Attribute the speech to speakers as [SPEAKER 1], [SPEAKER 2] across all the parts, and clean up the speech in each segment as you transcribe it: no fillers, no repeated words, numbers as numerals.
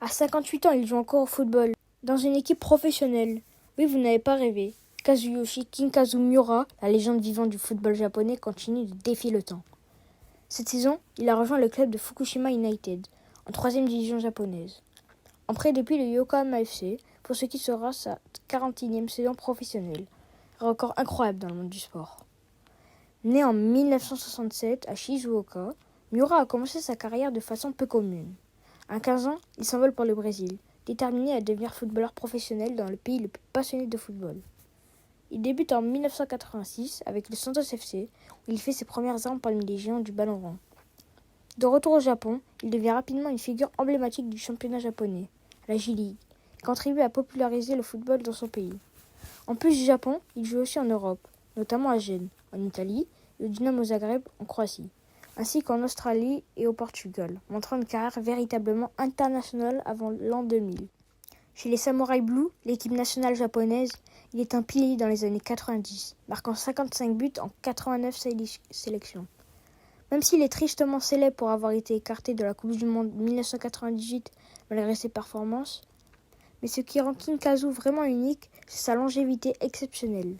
[SPEAKER 1] À 58 ans, il joue encore au football, dans une équipe professionnelle. Oui, vous n'avez pas rêvé. Kazuyoshi Kinkazu Miura, la légende vivante du football japonais, continue de défier le temps. Cette saison, il a rejoint le club de Fukushima United, en 3e division japonaise. En prêt depuis le Yokohama FC, pour ce qui sera sa 41e saison professionnelle. Un record incroyable dans le monde du sport. Né en 1967 à Shizuoka, Miura a commencé sa carrière de façon peu commune. À 15 ans, il s'envole pour le Brésil, déterminé à devenir footballeur professionnel dans le pays le plus passionné de football. Il débute en 1986 avec le Santos FC, où il fait ses premières armes parmi les géants du ballon rond. De retour au Japon, il devient rapidement une figure emblématique du championnat japonais, la J-League, et contribue à populariser le football dans son pays. En plus du Japon, il joue aussi en Europe, notamment à Gênes, en Italie, et au Dinamo Zagreb, en Croatie, ainsi qu'en Australie et au Portugal, montrant une carrière véritablement internationale avant l'an 2000. Chez les Samurai Blue, l'équipe nationale japonaise, il est un pilier dans les années 90, marquant 55 buts en 89 sélections. Même s'il est tristement célèbre pour avoir été écarté de la Coupe du Monde 1998 malgré ses performances, mais ce qui rend Kinkazu vraiment unique, c'est sa longévité exceptionnelle.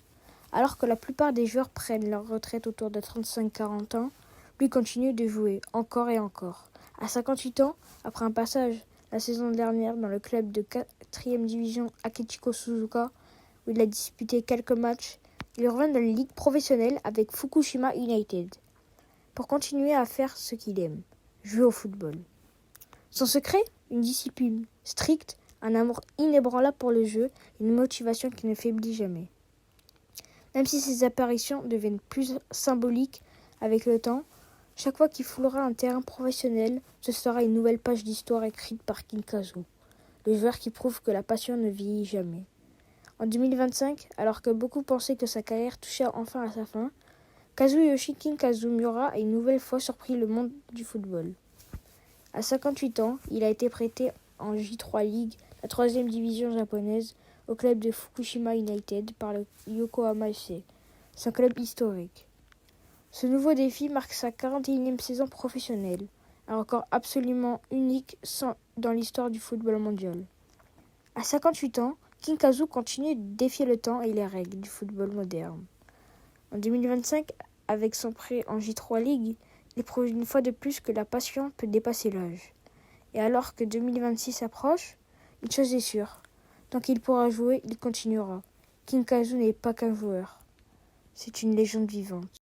[SPEAKER 1] Alors que la plupart des joueurs prennent leur retraite autour de 35-40 ans, lui continue de jouer encore et encore. À 58 ans, après un passage la saison dernière dans le club de 4e division Akitsuki Suzuka, où il a disputé quelques matchs, il revient dans la ligue professionnelle avec Fukushima United, pour continuer à faire ce qu'il aime, jouer au football. Son secret, une discipline stricte, un amour inébranlable pour le jeu, une motivation qui ne faiblit jamais. Même si ses apparitions deviennent plus symboliques avec le temps, chaque fois qu'il foulera un terrain professionnel, ce sera une nouvelle page d'histoire écrite par Kinkazu, le joueur qui prouve que la passion ne vieillit jamais. En 2025, alors que beaucoup pensaient que sa carrière touchait enfin à sa fin, Kazuyoshi Kinkazu Miura a une nouvelle fois surpris le monde du football. À 58 ans, il a été prêté en J3 League, la 3e division japonaise, au club de Fukushima United par le Yokohama FC, son club historique. Ce nouveau défi marque sa 41e saison professionnelle, un record absolument unique dans l'histoire du football mondial. À 58 ans, Kinkazu continue de défier le temps et les règles du football moderne. En 2025, avec son prêt en J3 League, il prouve une fois de plus que la passion peut dépasser l'âge. Et alors que 2026 approche, une chose est sûre, tant qu'il pourra jouer, il continuera. Kinkazu n'est pas qu'un joueur, c'est une légende vivante.